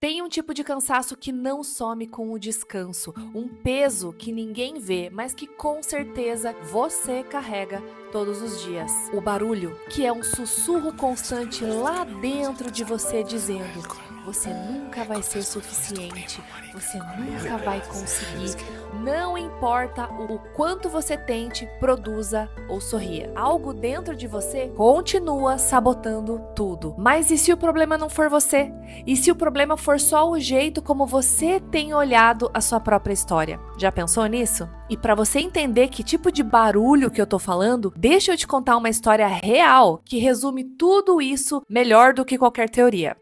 Tem um tipo de cansaço que não some com o descanso, um peso que ninguém vê, mas que com certeza você carrega todos os dias. O barulho, que é um sussurro constante lá dentro de você dizendo: você nunca vai ser suficiente, você nunca vai conseguir. Não importa o quanto você tente, produza ou sorria. Algo dentro de você continua sabotando tudo. Mas e se o problema não for você? E se o problema for só o jeito como você tem olhado a sua própria história? Já pensou nisso? E para você entender que tipo de barulho que eu tô falando, deixa eu te contar uma história real que resume tudo isso melhor do que qualquer teoria.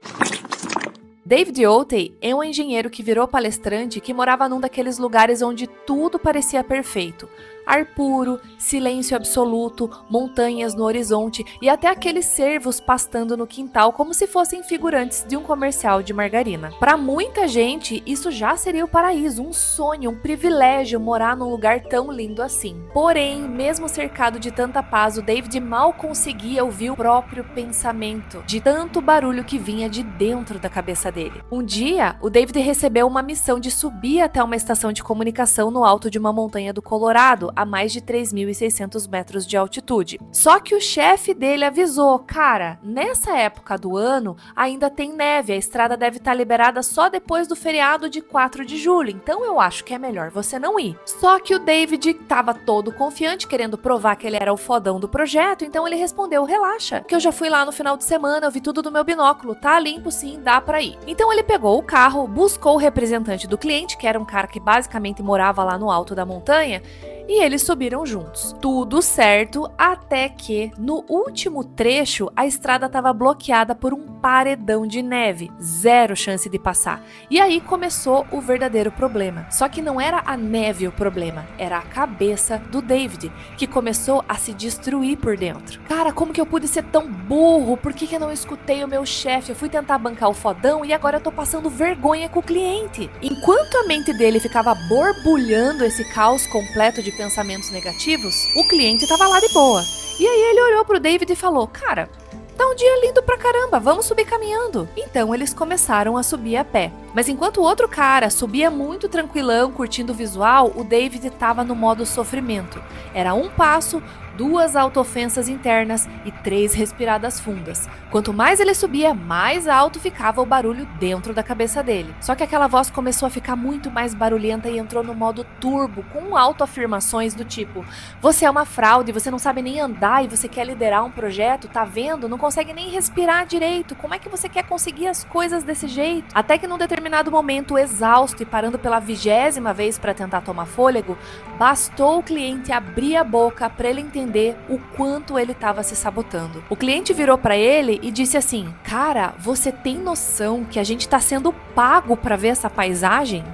David Oatey é um engenheiro que virou palestrante que morava num daqueles lugares onde tudo parecia perfeito. Ar puro, silêncio absoluto, montanhas no horizonte e até aqueles cervos pastando no quintal como se fossem figurantes de um comercial de margarina. Para muita gente, isso já seria o paraíso, um sonho, um privilégio morar num lugar tão lindo assim. Porém, mesmo cercado de tanta paz, o David mal conseguia ouvir o próprio pensamento, de tanto barulho que vinha de dentro da cabeça dele. Um dia, o David recebeu uma missão de subir até uma estação de comunicação no alto de uma montanha do Colorado, a mais de 3.600 metros de altitude. Só que o chefe dele avisou: cara, nessa época do ano ainda tem neve, a estrada deve estar liberada só depois do feriado de 4 de julho, então eu acho que é melhor você não ir. Só que o David estava todo confiante, querendo provar que ele era o fodão do projeto, então ele respondeu: relaxa, que eu já fui lá no final de semana, eu vi tudo do meu binóculo, tá limpo sim, dá pra ir. Então ele pegou o carro, buscou o representante do cliente, que era um cara que basicamente morava lá no alto da montanha, e eles subiram juntos. Tudo certo, até que, no último trecho, a estrada estava bloqueada por um paredão de neve. Zero chance de passar. E aí começou o verdadeiro problema. Só que não era a neve o problema, era a cabeça do David, que começou a se destruir por dentro. Cara, como que eu pude ser tão burro? Por que eu não escutei o meu chefe? Eu fui tentar bancar o fodão e agora eu tô passando vergonha com o cliente. Enquanto a mente dele ficava borbulhando esse caos completo de pensamentos negativos, o cliente tava lá de boa. E aí ele olhou pro David e falou: cara, tá um dia lindo pra caramba, vamos subir caminhando. Então eles começaram a subir a pé. Mas enquanto o outro cara subia muito tranquilão, curtindo o visual, o David tava no modo sofrimento. Era um passo, 2 autoofensas internas e 3 respiradas fundas. Quanto mais ele subia, mais alto ficava o barulho dentro da cabeça dele. Só que aquela voz começou a ficar muito mais barulhenta e entrou no modo turbo, com autoafirmações do tipo: você é uma fraude, você não sabe nem andar e você quer liderar um projeto, tá vendo? Não consegue nem respirar direito, como é que você quer conseguir as coisas desse jeito? Até que num determinado momento, exausto e parando pela 20ª vez para tentar tomar fôlego, bastou o cliente abrir a boca para ele entender o quanto ele estava se sabotando. O cliente virou para ele e disse assim: cara, você tem noção que a gente está sendo pago para ver essa paisagem?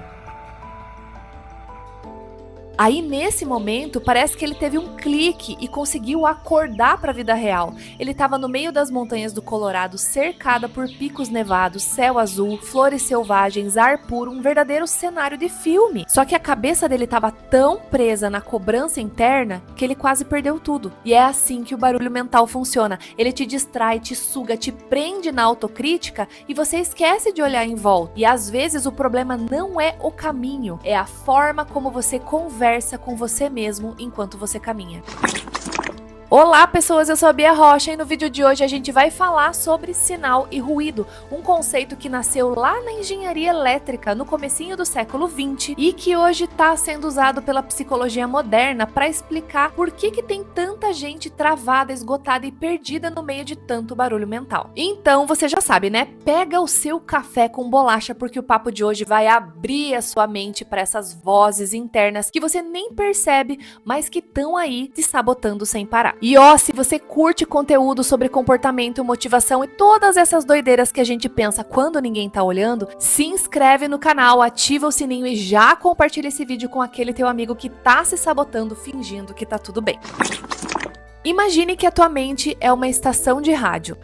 Aí, nesse momento, parece que ele teve um clique e conseguiu acordar para a vida real. Ele estava no meio das montanhas do Colorado, cercada por picos nevados, céu azul, flores selvagens, ar puro, um verdadeiro cenário de filme. Só que a cabeça dele estava tão presa na cobrança interna que ele quase perdeu tudo. E é assim que o barulho mental funciona. Ele te distrai, te suga, te prende na autocrítica e você esquece de olhar em volta. E às vezes o problema não é o caminho, é a forma como você conversa com você mesmo enquanto você caminha. Olá pessoas, eu sou a Bia Rocha e no vídeo de hoje a gente vai falar sobre sinal e ruído, um conceito que nasceu lá na engenharia elétrica no comecinho do século XX e que hoje está sendo usado pela psicologia moderna para explicar por que tem tanta gente travada, esgotada e perdida no meio de tanto barulho mental. Então você já sabe, né? Pega o seu café com bolacha porque o papo de hoje vai abrir a sua mente para essas vozes internas que você nem percebe, mas que estão aí te sabotando sem parar. E ó, se você curte conteúdo sobre comportamento, motivação e todas essas doideiras que a gente pensa quando ninguém tá olhando, se inscreve no canal, ativa o sininho e já compartilha esse vídeo com aquele teu amigo que tá se sabotando fingindo que tá tudo bem. Imagine que a tua mente é uma estação de rádio.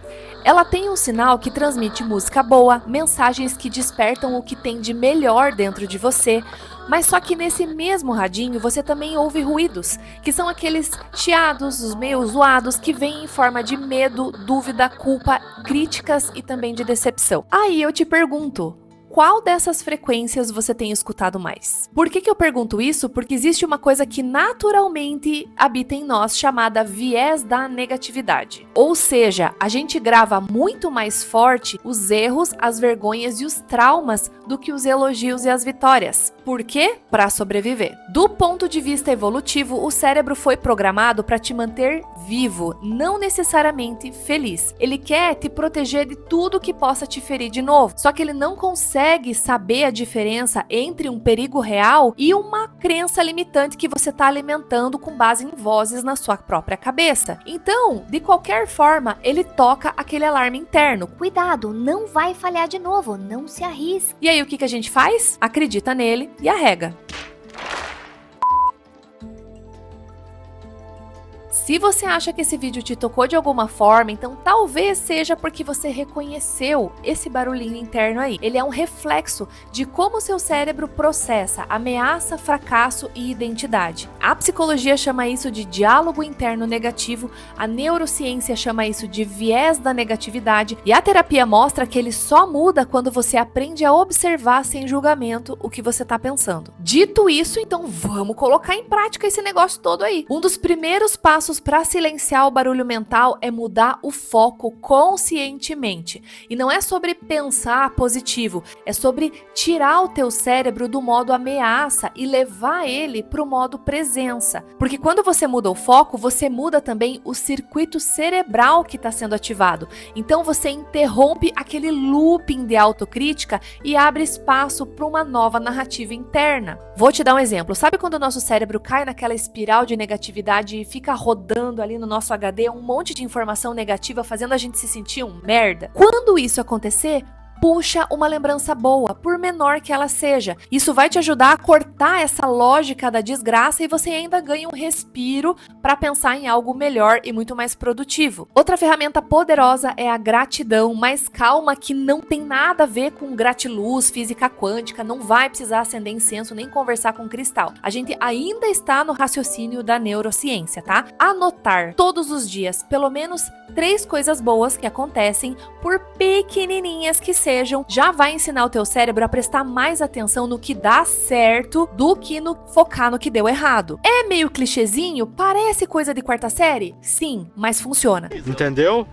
Ela tem um sinal que transmite música boa, mensagens que despertam o que tem de melhor dentro de você, mas só que nesse mesmo radinho você também ouve ruídos, que são aqueles chiados, os meio zoados, que vêm em forma de medo, dúvida, culpa, críticas e também de decepção. Aí eu te pergunto, qual dessas frequências você tem escutado mais? Por que eu pergunto isso? Porque existe uma coisa que naturalmente habita em nós chamada viés da negatividade. Ou seja, a gente grava muito mais forte os erros, as vergonhas e os traumas do que os elogios e as vitórias. Por quê? Para sobreviver. Do ponto de vista evolutivo, o cérebro foi programado para te manter vivo, não necessariamente feliz. Ele quer te proteger de tudo que possa te ferir de novo. Só que ele não consegue saber a diferença entre um perigo real e uma crença limitante que você está alimentando com base em vozes na sua própria cabeça. Então, de qualquer forma, ele toca aquele alarme interno. Cuidado, não vai falhar de novo, não se arrisque. E aí o que a gente faz? Acredita nele e arrega. Se você acha que esse vídeo te tocou de alguma forma, então talvez seja porque você reconheceu esse barulhinho interno aí. Ele é um reflexo de como seu cérebro processa ameaça, fracasso e identidade. A psicologia chama isso de diálogo interno negativo, a neurociência chama isso de viés da negatividade e a terapia mostra que ele só muda quando você aprende a observar sem julgamento o que você está pensando. Dito isso, então vamos colocar em prática esse negócio todo aí. Um dos primeiros passos para silenciar o barulho mental é mudar o foco conscientemente. E não é sobre pensar positivo, é sobre tirar o teu cérebro do modo ameaça e levar ele para o modo presença. Porque quando você muda o foco, você muda também o circuito cerebral que está sendo ativado. Então você interrompe aquele looping de autocrítica e abre espaço para uma nova narrativa interna. Vou te dar um exemplo. Sabe quando o nosso cérebro cai naquela espiral de negatividade e fica rodando ali no nosso HD um monte de informação negativa fazendo a gente se sentir um merda? Quando isso acontecer, puxa uma lembrança boa, por menor que ela seja. Isso vai te ajudar a cortar essa lógica da desgraça e você ainda ganha um respiro para pensar em algo melhor e muito mais produtivo. Outra ferramenta poderosa é a gratidão, mas calma que não tem nada a ver com gratiluz, física quântica, não vai precisar acender incenso nem conversar com cristal. A gente ainda está no raciocínio da neurociência, tá? Anotar todos os dias pelo menos 3 coisas boas que acontecem, por pequenininhas que sejam, já vai ensinar o teu cérebro a prestar mais atenção no que dá certo do que no focar no que deu errado. É meio clichêzinho? Parece coisa de quarta série? Sim, mas funciona. Entendeu?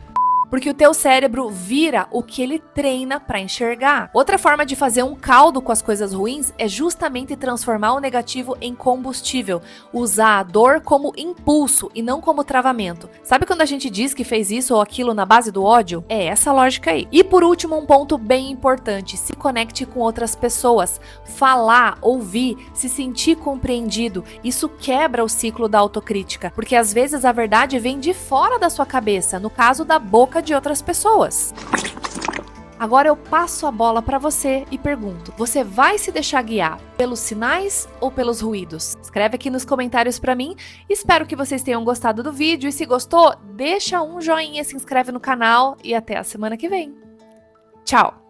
Porque o teu cérebro vira o que ele treina para enxergar. Outra forma de fazer um caldo com as coisas ruins é justamente transformar o negativo em combustível. Usar a dor como impulso e não como travamento. Sabe quando a gente diz que fez isso ou aquilo na base do ódio? É essa lógica aí. E por último, um ponto bem importante. Se conecte com outras pessoas. Falar, ouvir, se sentir compreendido. Isso quebra o ciclo da autocrítica. Porque às vezes a verdade vem de fora da sua cabeça. No caso da boca de outras pessoas. Agora eu passo a bola para você e pergunto: você vai se deixar guiar pelos sinais ou pelos ruídos? Escreve aqui nos comentários para mim. Espero que vocês tenham gostado do vídeo e se gostou, deixa um joinha, se inscreve no canal e até a semana que vem. Tchau!